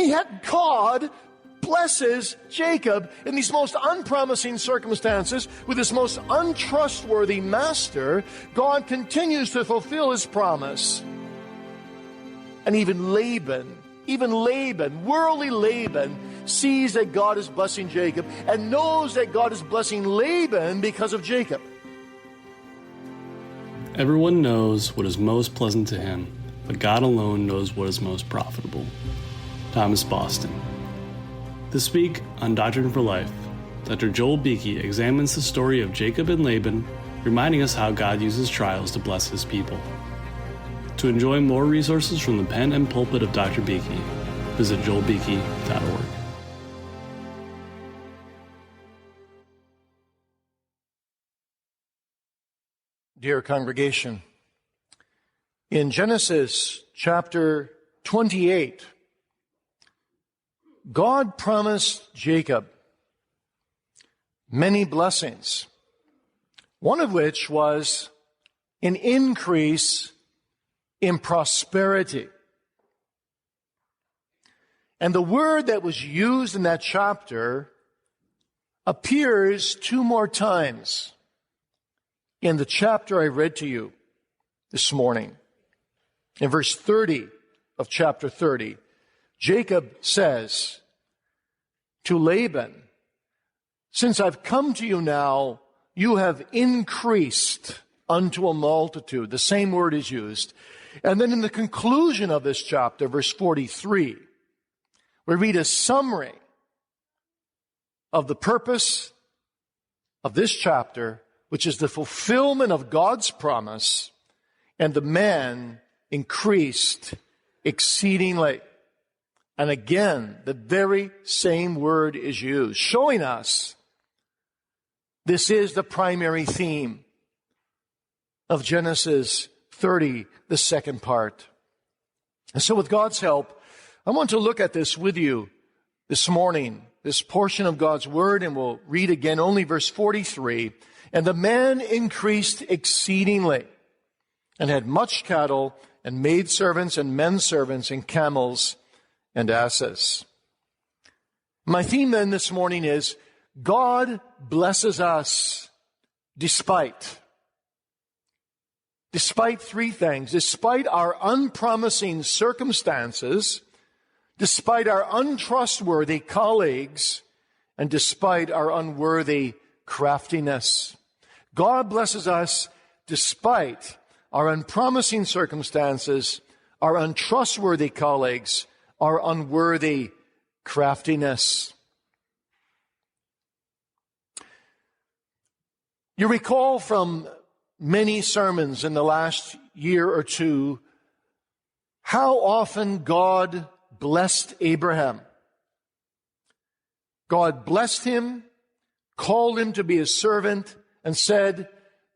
And yet God blesses Jacob in these most unpromising circumstances with this most untrustworthy master. God continues to fulfill his promise. And even Laban, worldly Laban, sees that God is blessing Jacob and knows that God is blessing Laban because of Jacob. Everyone knows what is most pleasant to him, but God alone knows what is most profitable. Thomas Boston. This week on Doctrine for Life, Dr. Joel Beeke examines the story of Jacob and Laban, reminding us how God uses trials to bless his people. To enjoy more resources from the pen and pulpit of Dr. Beeke, visit joelbeeke.org. Dear congregation, in Genesis chapter 28, God promised Jacob many blessings, one of which was an increase in prosperity. And the word that was used in that chapter appears 2 more times in the chapter I read to you this morning. In verse 30 of chapter 30, Jacob says to Laban, "Since I've come to you now, you have increased unto a multitude." The same word is used. And then in the conclusion of this chapter, verse 43, we read a summary of the purpose of this chapter, which is the fulfillment of God's promise, and the man increased exceedingly. And again, the very same word is used, showing us this is the primary theme of Genesis 30, the second part. And so with God's help, I want to look at this with you this morning, this portion of God's word, and we'll read again only verse 43. "And the man increased exceedingly, and had much cattle, and maidservants, and menservants, and camels, and asses." My theme then this morning is, God blesses us despite 3 things. Despite our unpromising circumstances, despite our untrustworthy colleagues, and despite our unworthy craftiness. God blesses us despite our unpromising circumstances, our untrustworthy colleagues, our unworthy craftiness. You recall from many sermons in the last year or 2 how often God blessed Abraham. God blessed him, called him to be his servant, and said,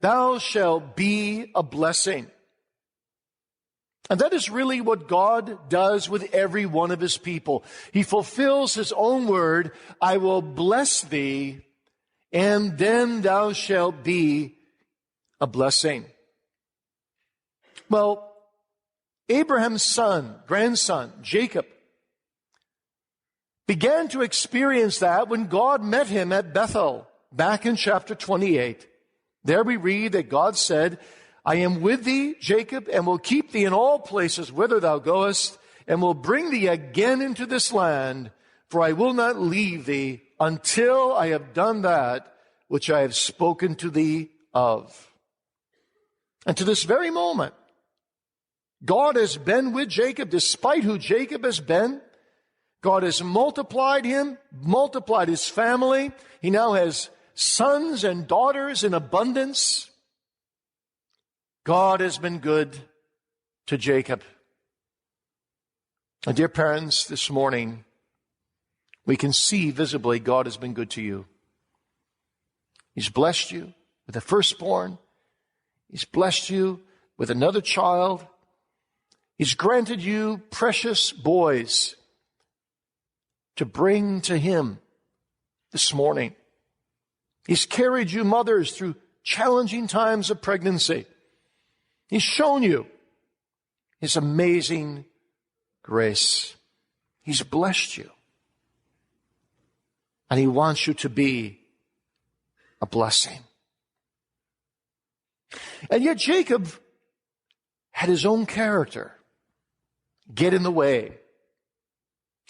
"Thou shalt be a blessing." And that is really what God does with every one of his people. He fulfills his own word, "I will bless thee, and then thou shalt be a blessing." Well, Abraham's grandson, Jacob, began to experience that when God met him at Bethel, back in chapter 28. There we read that God said, "I am with thee, Jacob, and will keep thee in all places whither thou goest, and will bring thee again into this land, for I will not leave thee until I have done that which I have spoken to thee of." And to this very moment, God has been with Jacob, despite who Jacob has been. God has multiplied him, multiplied his family. He now has sons and daughters in abundance. God has been good to Jacob. And dear parents, this morning, we can see visibly God has been good to you. He's blessed you with a firstborn. He's blessed you with another child. He's granted you precious boys to bring to him this morning. He's carried you mothers through challenging times of pregnancy. He's shown you his amazing grace. He's blessed you. And He wants you to be a blessing. And yet Jacob had his own character get in the way.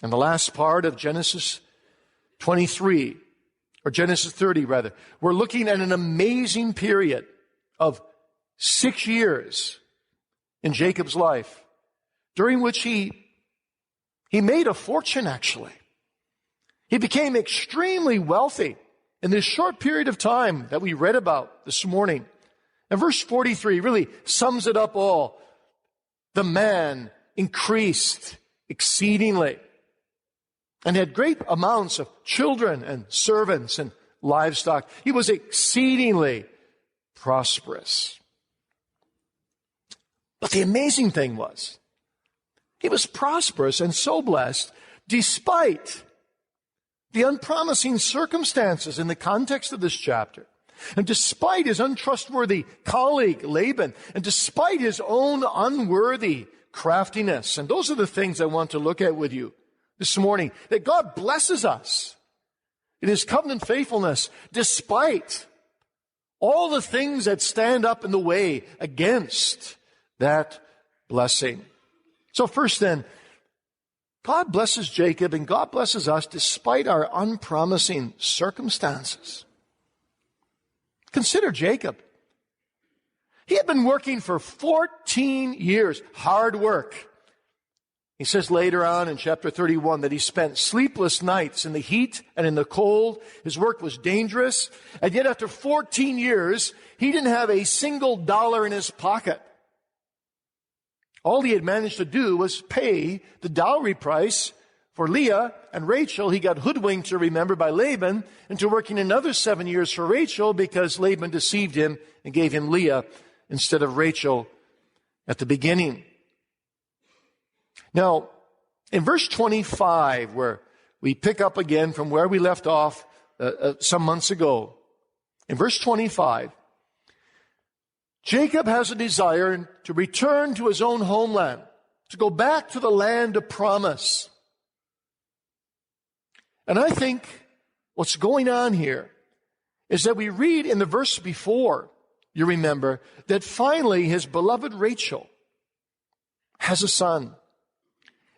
In the last part of Genesis 23, or Genesis 30 rather, we're looking at an amazing period of 6 years in Jacob's life, during which he made a fortune, actually. He became extremely wealthy in this short period of time that we read about this morning. And verse 43 really sums it up all. The man increased exceedingly and had great amounts of children and servants and livestock. He was exceedingly prosperous. But the amazing thing was, he was prosperous and so blessed despite the unpromising circumstances in the context of this chapter. And despite his untrustworthy colleague, Laban, and despite his own unworthy craftiness. And those are the things I want to look at with you this morning. That God blesses us in His covenant faithfulness, despite all the things that stand up in the way against that blessing. So first then, God blesses Jacob and God blesses us despite our unpromising circumstances. Consider Jacob. He had been working for 14 years, hard work. He says later on in chapter 31 that he spent sleepless nights in the heat and in the cold. His work was dangerous. And yet after 14 years, he didn't have a single dollar in his pocket. All he had managed to do was pay the dowry price for Leah and Rachel. He got hoodwinked, to remember, by Laban into working another 7 years for Rachel because Laban deceived him and gave him Leah instead of Rachel at the beginning. Now, in verse 25, where we pick up again from where we left off some months ago, in verse 25, Jacob has a desire to return to his own homeland, to go back to the land of promise. And I think what's going on here is that we read in the verse before, you remember, that finally his beloved Rachel has a son.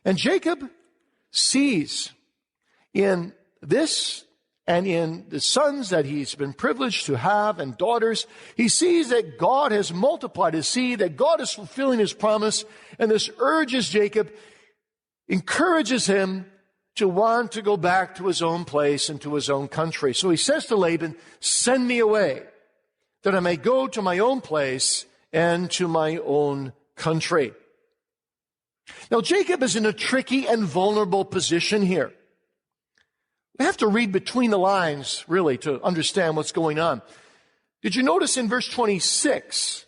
And Jacob sees in this and in the sons that he's been privileged to have and daughters, he sees that God has multiplied his seed, that God is fulfilling His promise, and this urges Jacob, encourages him to want to go back to his own place and to his own country. So he says to Laban, send me away, that I may go to my own place and to my own country. Now Jacob is in a tricky and vulnerable position here. We have to read between the lines, really, to understand what's going on. Did you notice in verse 26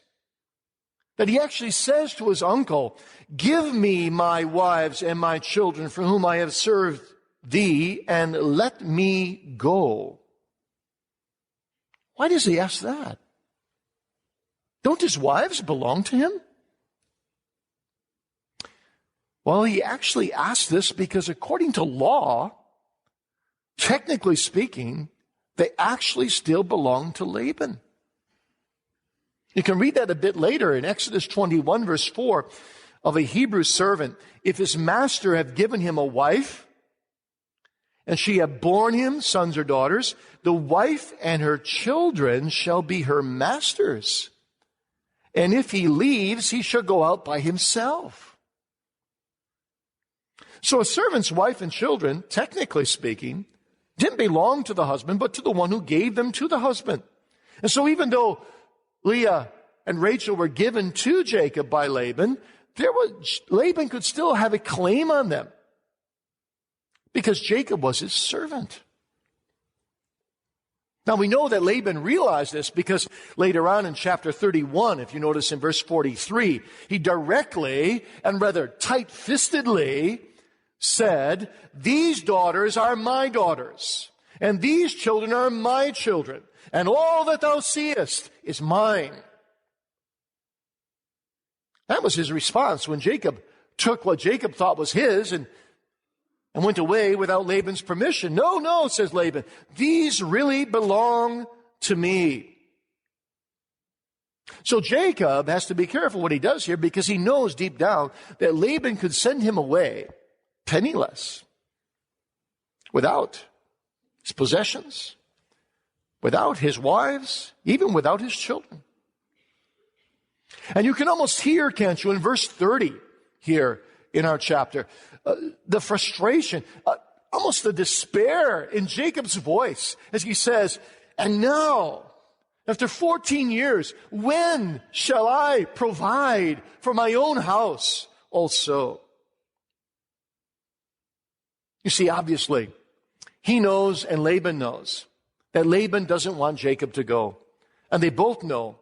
that he actually says to his uncle, give me my wives and my children for whom I have served thee, and let me go? Why does he ask that? Don't his wives belong to him? Well, he actually asked this because according to law, technically speaking, they actually still belong to Laban. You can read that a bit later in Exodus 21, verse 4, of a Hebrew servant. If his master have given him a wife, and she have borne him sons or daughters, the wife and her children shall be her master's. And if he leaves, he shall go out by himself. So a servant's wife and children, technically speaking, didn't belong to the husband, but to the one who gave them to the husband. And so even though Leah and Rachel were given to Jacob by Laban, Laban could still have a claim on them because Jacob was his servant. Now we know that Laban realized this because later on in chapter 31, if you notice in verse 43, he directly and rather tight-fistedly said, these daughters are my daughters, and these children are my children, and all that thou seest is mine. That was his response when Jacob took what Jacob thought was his and and went away without Laban's permission. No, no, says Laban. These really belong to me. So Jacob has to be careful what he does here, because he knows deep down that Laban could send him away penniless, without his possessions, without his wives, even without his children. And you can almost hear, can't you, in verse 30 here in our chapter, the frustration, almost the despair in Jacob's voice as he says, and now, after 14 years, when shall I provide for my own house also? You see, obviously, he knows and Laban knows that Laban doesn't want Jacob to go. And they both know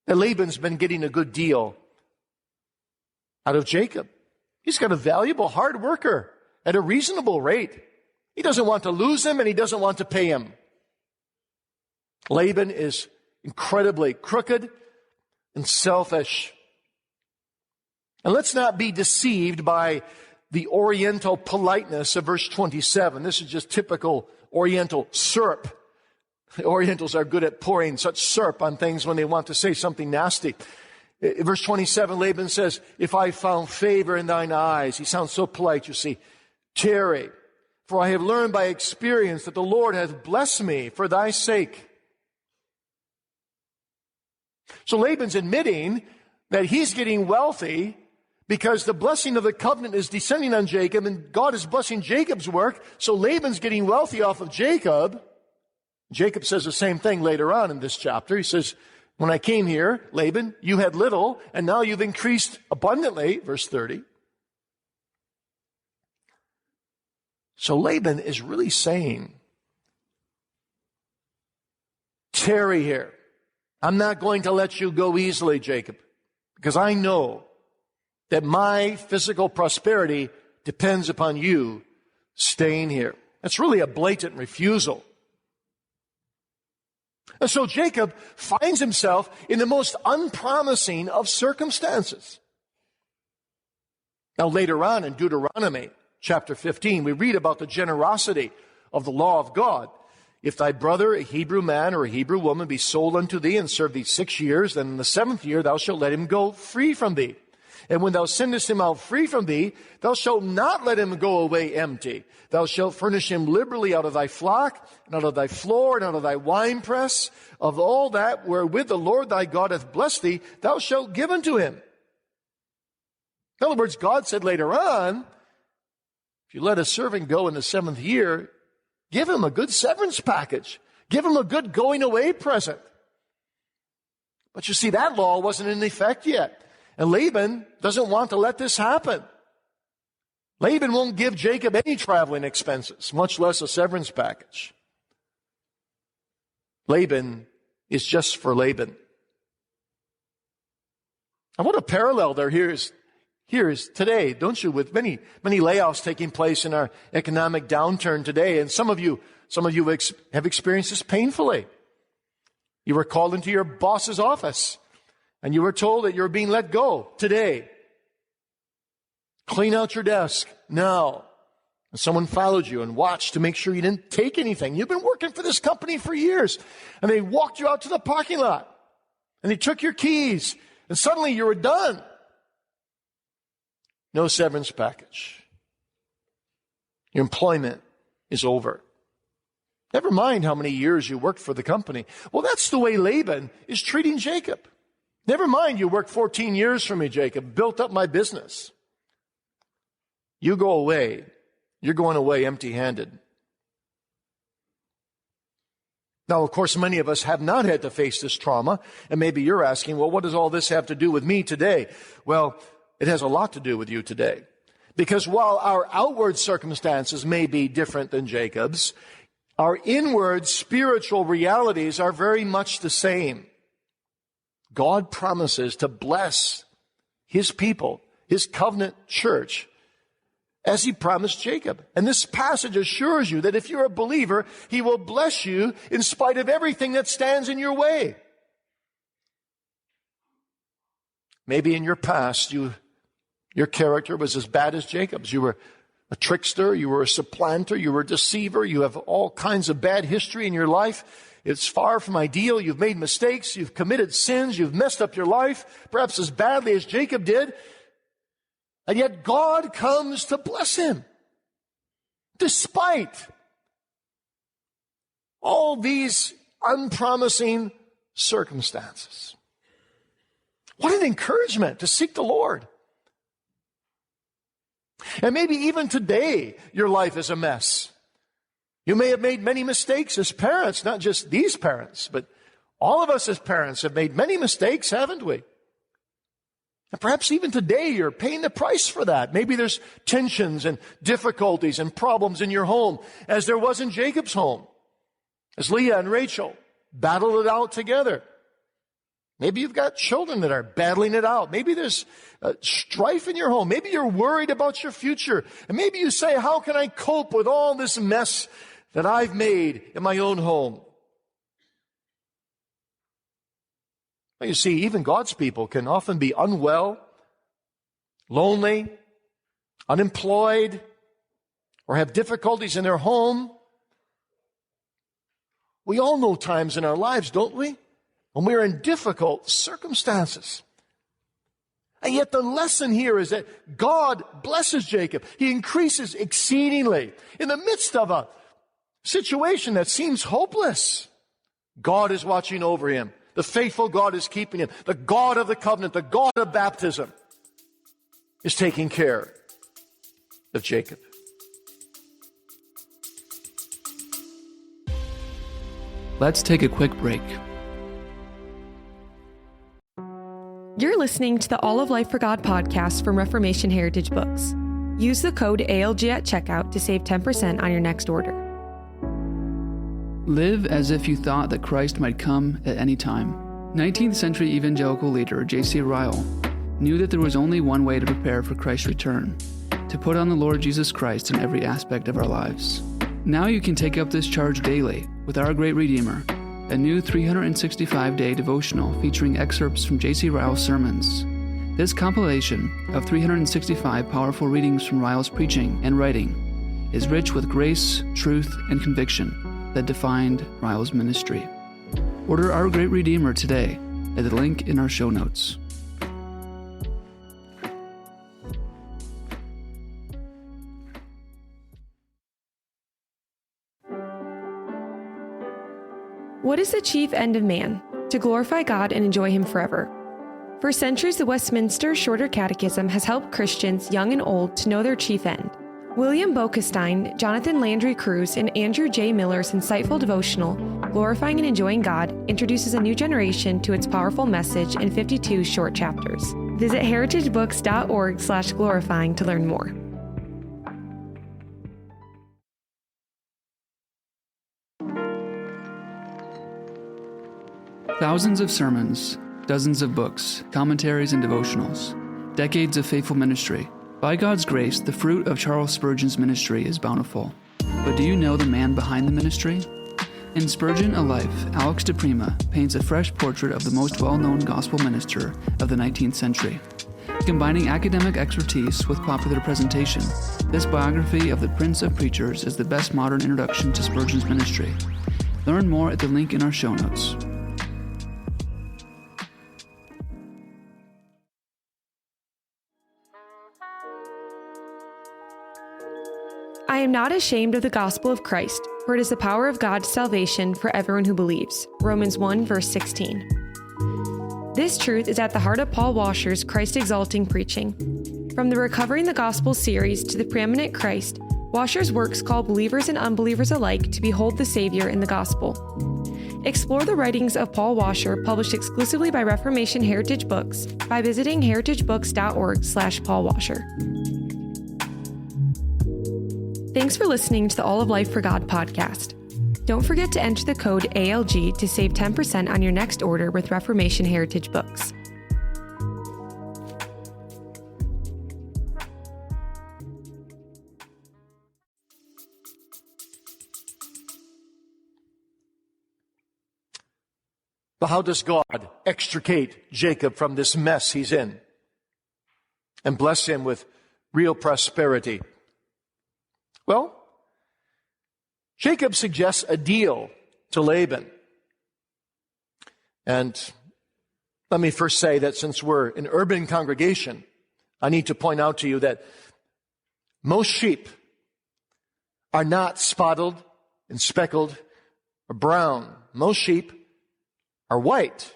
that Laban's been getting a good deal out of Jacob. He's got a valuable hard worker at a reasonable rate. He doesn't want to lose him, and he doesn't want to pay him. Laban is incredibly crooked and selfish. And let's not be deceived by the Oriental politeness of verse 27. This is just typical Oriental syrup. The Orientals are good at pouring such syrup on things when they want to say something nasty. In verse 27, Laban says, if I found favor in thine eyes. He sounds so polite, you see. Tarry, for I have learned by experience that the Lord hath blessed me for thy sake. So Laban's admitting that he's getting wealthy because the blessing of the covenant is descending on Jacob, and God is blessing Jacob's work. So Laban's getting wealthy off of Jacob. Jacob says the same thing later on in this chapter. He says, when I came here, Laban, you had little, and now you've increased abundantly, verse 30. So Laban is really saying, tarry here. I'm not going to let you go easily, Jacob, because I know that my physical prosperity depends upon you staying here. That's really a blatant refusal. And so Jacob finds himself in the most unpromising of circumstances. Now later on in Deuteronomy chapter 15, we read about the generosity of the law of God. If thy brother, a Hebrew man or a Hebrew woman, be sold unto thee and serve thee 6 years, then in the 7th year thou shalt let him go free from thee. And when thou sendest him out free from thee, thou shalt not let him go away empty. Thou shalt furnish him liberally out of thy flock, and out of thy floor, and out of thy winepress. Of all that wherewith the Lord thy God hath blessed thee, thou shalt give unto him. In other words, God said later on, if you let a servant go in the 7th year, give him a good severance package. Give him a good going away present. But you see, that law wasn't in effect yet. And Laban doesn't want to let this happen. Laban won't give Jacob any traveling expenses, much less a severance package. Laban is just for Laban. And what a parallel there here is today, don't you, with many layoffs taking place in our economic downturn today. And some of you have experienced this painfully. You were called into your boss's office, and you were told that you're being let go today. Clean out your desk now. And someone followed you and watched to make sure you didn't take anything. You've been working for this company for years. And they walked you out to the parking lot. And they took your keys. And suddenly you were done. No severance package. Your employment is over. Never mind how many years you worked for the company. Well, that's the way Laban is treating Jacob. Never mind you worked 14 years for me, Jacob, built up my business. You go away. You're going away empty-handed. Now, of course, many of us have not had to face this trauma, and maybe you're asking, well, what does all this have to do with me today? Well, it has a lot to do with you today. Because while our outward circumstances may be different than Jacob's, our inward spiritual realities are very much the same. God promises to bless His people, His covenant church, as He promised Jacob. And this passage assures you that if you're a believer, He will bless you in spite of everything that stands in your way. Maybe in your past, your character was as bad as Jacob's. You were a trickster, you were a supplanter, you were a deceiver, you have all kinds of bad history in your life. It's far from ideal. You've made mistakes, you've committed sins, you've messed up your life, perhaps as badly as Jacob did. And yet God comes to bless him, despite all these unpromising circumstances. What an encouragement to seek the Lord. And maybe even today, your life is a mess. You may have made many mistakes as parents, not just these parents, but all of us as parents have made many mistakes, haven't we? And perhaps even today you're paying the price for that. Maybe there's tensions and difficulties and problems in your home, as there was in Jacob's home, as Leah and Rachel battled it out together. Maybe you've got children that are battling it out. Maybe there's strife in your home. Maybe you're worried about your future. And maybe you say, how can I cope with all this mess that I've made in my own home? Well, you see, even God's people can often be unwell, lonely, unemployed, or have difficulties in their home. We all know times in our lives, don't we, when we're in difficult circumstances. And yet the lesson here is that God blesses Jacob. He increases exceedingly. In the midst of a situation that seems hopeless, God is watching over him. The faithful God is keeping him. The God of the covenant, the God of baptism, is taking care of Jacob. Let's take a quick break. You're listening to the All of Life for God podcast from Reformation Heritage Books. Use the code ALG at checkout to save 10% on your next order. Live as if you thought that Christ might come at any time. 19th century evangelical leader J.C. Ryle knew that there was only one way to prepare for Christ's return: to put on the Lord Jesus Christ in every aspect of our lives. Now you can take up this charge daily with Our Great Redeemer, a new 365-day devotional featuring excerpts from J.C. Ryle's sermons. This compilation of 365 powerful readings from Ryle's preaching and writing is rich with grace, truth, and conviction that defined Ryle's ministry. Order Our Great Redeemer today at the link in our show notes. What is the chief end of man? To glorify God and enjoy Him forever. For centuries, the Westminster Shorter Catechism has helped Christians, young and old, to know their chief end. William Boekestein, Jonathan Landry Cruz, and Andrew J. Miller's insightful devotional, Glorifying and Enjoying God, introduces a new generation to its powerful message in 52 short chapters. Visit heritagebooks.org/glorifying to learn more. Thousands of sermons, dozens of books, commentaries, and devotionals, decades of faithful ministry. By God's grace, the fruit of Charles Spurgeon's ministry is bountiful. But do you know the man behind the ministry? In Spurgeon, A Life, Alex de Prima paints a fresh portrait of the most well-known gospel minister of the 19th century. Combining academic expertise with popular presentation, this biography of the Prince of Preachers is the best modern introduction to Spurgeon's ministry. Learn more at the link in our show notes. I am not ashamed of the gospel of Christ, for it is the power of God's salvation for everyone who believes. Romans 1, verse 16. This truth is at the heart of Paul Washer's Christ-exalting preaching. From the Recovering the Gospel series to the Preeminent Christ, Washer's works call believers and unbelievers alike to behold the Savior in the gospel. Explore the writings of Paul Washer, published exclusively by Reformation Heritage Books, by visiting heritagebooks.org/Paul Washer. Thanks for listening to the All of Life for God podcast. Don't forget to enter the code ALG to save 10% on your next order with Reformation Heritage Books. But how does God extricate Jacob from this mess he's in and bless him with real prosperity? Well, Jacob suggests a deal to Laban. And let me first say that since we're an urban congregation, I need to point out to you that most sheep are not spotted and speckled or brown. Most sheep are white.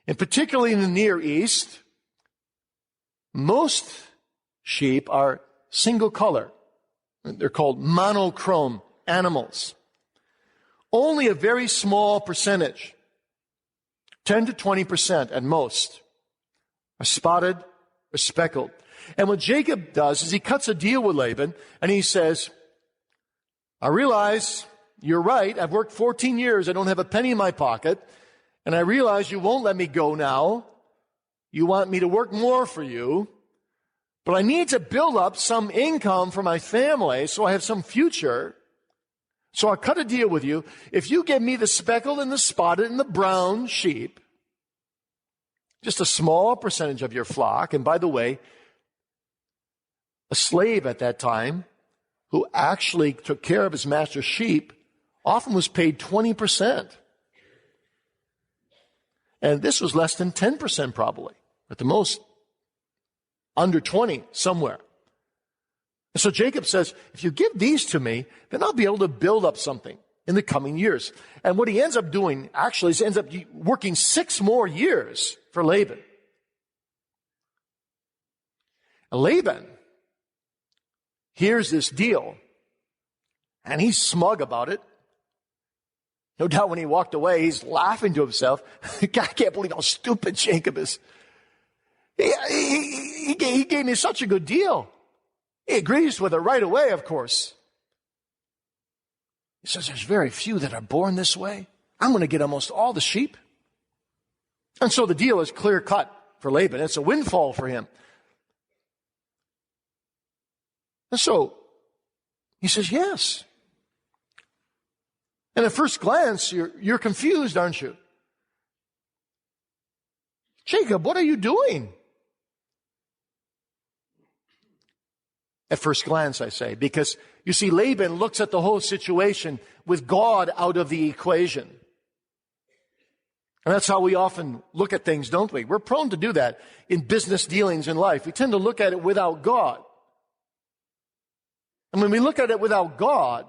And particularly in the Near East, most sheep are single color. They're called monochrome animals. Only a very small percentage, 10 to 20% at most, are spotted or speckled. And what Jacob does is he cuts a deal with Laban and he says, I realize you're right. I've worked 14 years. I don't have a penny in my pocket. And I realize you won't let me go now. You want me to work more for you. But I need to build up some income for my family so I have some future. So I'll cut a deal with you. If you give me the speckled and the spotted and the brown sheep, just a small percentage of your flock, and by the way, a slave at that time who actually took care of his master's sheep often was paid 20%. And this was less than 10% probably, at the most under 20 somewhere. And so Jacob says, if you give these to me, then I'll be able to build up something in the coming years. And what he ends up doing, actually, is he ends up working 6 more years for Laban. And Laban hears this deal, and he's smug about it. No doubt when he walked away, he's laughing to himself. God, I can't believe how stupid Jacob is. He gave me such a good deal. He agrees with it right away, of course. He says, there's very few that are born this way. I'm going to get almost all the sheep. And so the deal is clear cut for Laban. It's a windfall for him. And so he says, yes. And at first glance, you're confused, aren't you? Jacob, what are you doing? At first glance, I say, because you see, Laban looks at the whole situation with God out of the equation. And that's how we often look at things, don't we? We're prone to do that in business dealings in life. We tend to look at it without God. And when we look at it without God,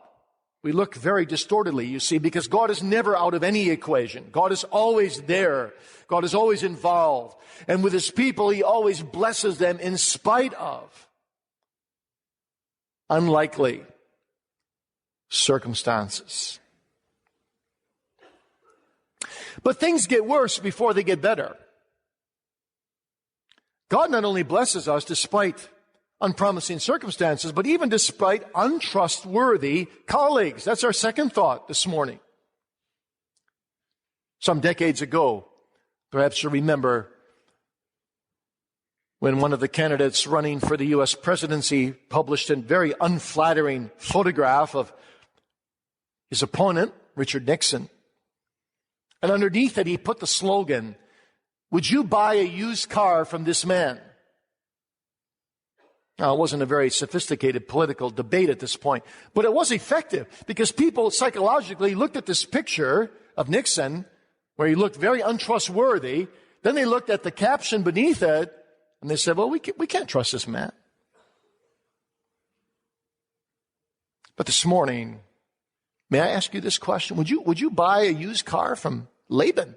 we look very distortedly, you see, because God is never out of any equation. God is always there. God is always involved. And with His people, He always blesses them in spite of unlikely circumstances. But things get worse before they get better. God not only blesses us despite unpromising circumstances, but even despite untrustworthy colleagues. That's our second thought this morning. Some decades ago, perhaps you remember, when one of the candidates running for the U.S. presidency published a very unflattering photograph of his opponent, Richard Nixon. And underneath it, he put the slogan, "Would you buy a used car from this man?" Now, it wasn't a very sophisticated political debate at this point, but it was effective because people psychologically looked at this picture of Nixon, where he looked very untrustworthy. Then they looked at the caption beneath it, and they said, well, we can't trust this man. But this morning, may I ask you this question? Would you buy a used car from Laban?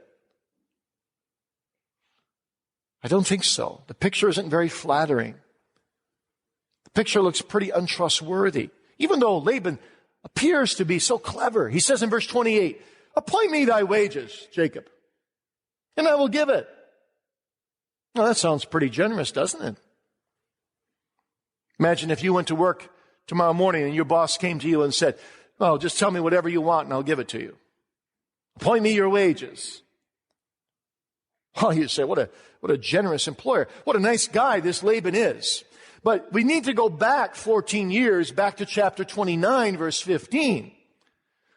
I don't think so. The picture isn't very flattering. The picture looks pretty untrustworthy. Even though Laban appears to be so clever. He says in verse 28, appoint me thy wages, Jacob, and I will give it. Well, that sounds pretty generous, doesn't it? Imagine if you went to work tomorrow morning and your boss came to you and said, well, just tell me whatever you want and I'll give it to you. Appoint me your wages. Oh, you say, what a generous employer. What a nice guy this Laban is. But we need to go back 14 years, back to chapter 29, verse 15,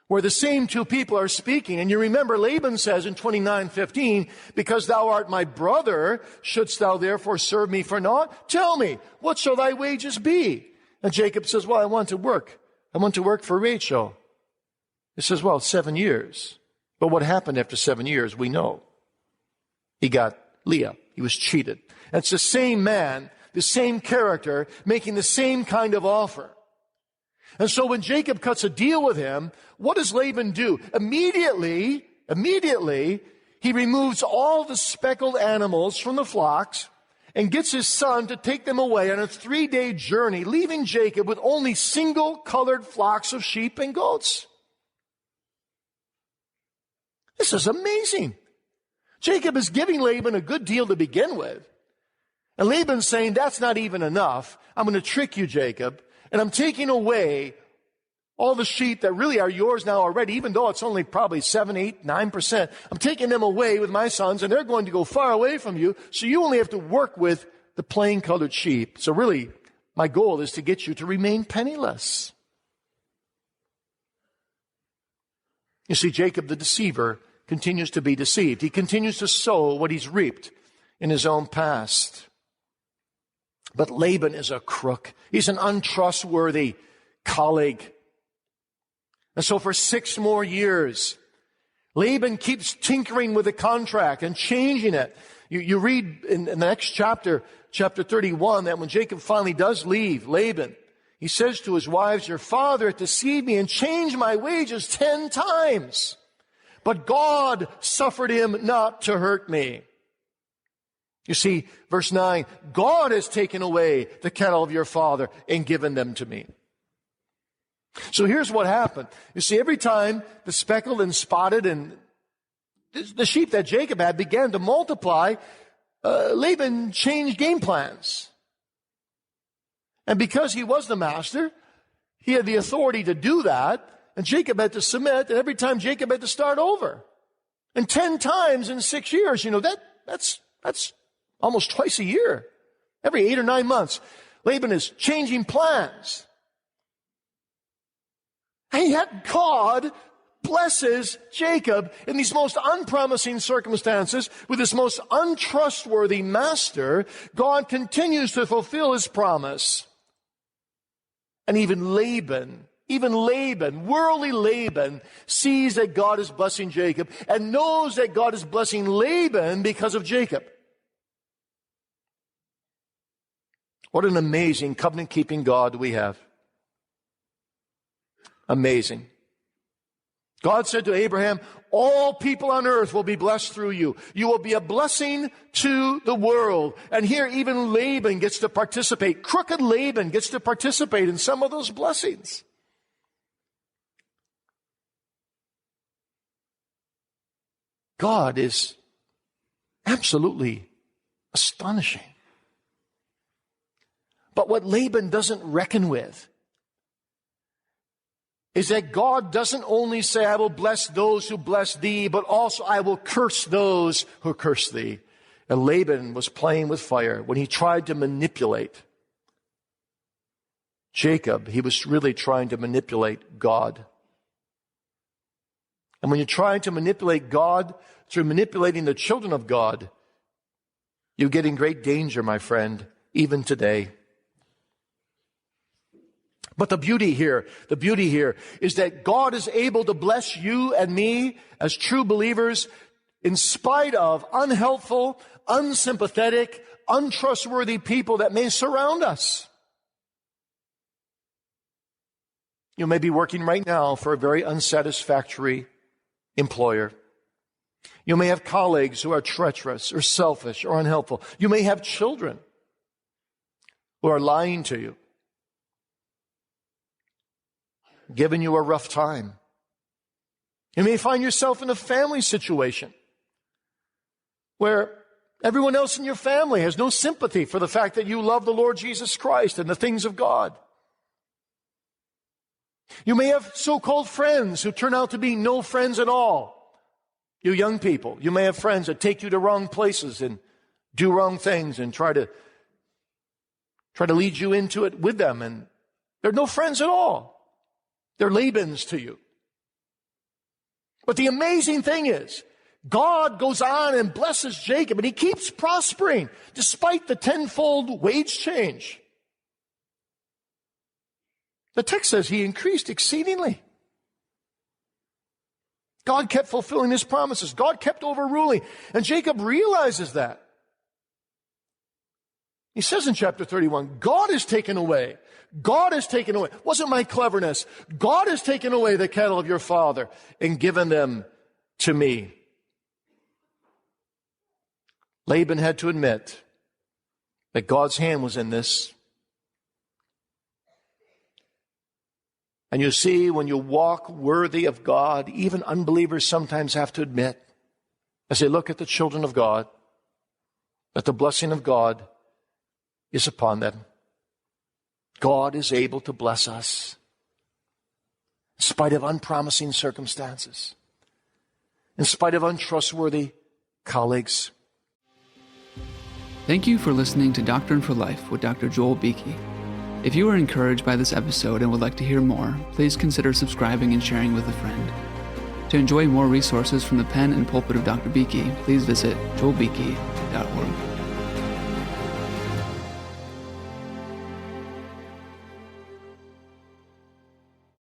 where the same two people are speaking. And you remember Laban says in 29:15, because thou art my brother, shouldst thou therefore serve me for naught? Tell me, what shall thy wages be? And Jacob says, well, I want to work. I want to work for Rachel. He says, well, 7 years. But what happened after 7 years, we know. He got Leah. He was cheated. And it's the same man, the same character, making the same kind of offer. And so when Jacob cuts a deal with him, what does Laban do? Immediately, he removes all the speckled animals from the flocks and gets his son to take them away on a 3-day journey, leaving Jacob with only single-colored flocks of sheep and goats. This is amazing. Jacob is giving Laban a good deal to begin with. And Laban's saying, that's not even enough. I'm going to trick you, Jacob, and I'm taking away all the sheep that really are yours now already, even though it's only probably 7, 8, 9%. I'm taking them away with my sons, and they're going to go far away from you, so you only have to work with the plain-colored sheep. So really, my goal is to get you to remain penniless. You see, Jacob the deceiver continues to be deceived. He continues to sow what he's reaped in his own past. But Laban is a crook. He's an untrustworthy colleague. And so for 6 more years, Laban keeps tinkering with the contract and changing it. You read in the next chapter 31, that when Jacob finally does leave Laban, he says to his wives, your father deceived me and changed my wages 10 times. But God suffered him not to hurt me. You see, verse 9, God has taken away the cattle of your father and given them to me. So here's what happened. You see, every time the speckled and spotted and the sheep that Jacob had began to multiply, Laban changed game plans. And because he was the master, he had the authority to do that, and Jacob had to submit, and every time Jacob had to start over. And 10 times in 6 years, that's almost twice a year. Every 8 or 9 months, Laban is changing plans. And yet God blesses Jacob in these most unpromising circumstances with this most untrustworthy master. God continues to fulfill his promise. And even Laban, worldly Laban, sees that God is blessing Jacob and knows that God is blessing Laban because of Jacob. What an amazing covenant-keeping God we have. Amazing. God said to Abraham, all people on earth will be blessed through you. You will be a blessing to the world. And here even Laban gets to participate. Crooked Laban gets to participate in some of those blessings. God is absolutely astonishing. But what Laban doesn't reckon with is that God doesn't only say, I will bless those who bless thee, but also I will curse those who curse thee. And Laban was playing with fire when he tried to manipulate Jacob. He was really trying to manipulate God. And when you're trying to manipulate God through manipulating the children of God, you get in great danger, my friend, even today. But the beauty here is that God is able to bless you and me as true believers in spite of unhelpful, unsympathetic, untrustworthy people that may surround us. You may be working right now for a very unsatisfactory employer. You may have colleagues who are treacherous or selfish or unhelpful. You may have children who are lying to you, giving you a rough time. You may find yourself in a family situation where everyone else in your family has no sympathy for the fact that you love the Lord Jesus Christ and the things of God. You may have so-called friends who turn out to be no friends at all. You young people, you may have friends that take you to wrong places and do wrong things and try to lead you into it with them, and they're no friends at all. They're Labans to you. But the amazing thing is, God goes on and blesses Jacob, and he keeps prospering despite the tenfold wage change. The text says he increased exceedingly. God kept fulfilling his promises. God kept overruling. And Jacob realizes that. He says in chapter 31, God has taken away. God has taken away. It wasn't my cleverness. God has taken away the cattle of your father and given them to me. Laban had to admit that God's hand was in this. And you see, when you walk worthy of God, even unbelievers sometimes have to admit, as they look at the children of God, that the blessing of God is upon them. God is able to bless us in spite of unpromising circumstances, in spite of untrustworthy colleagues. Thank you for listening to Doctrine for Life with Dr. Joel Beeke. If you were encouraged by this episode and would like to hear more, please consider subscribing and sharing with a friend. To enjoy more resources from the pen and pulpit of Dr. Beeke, please visit joelbeeke.org.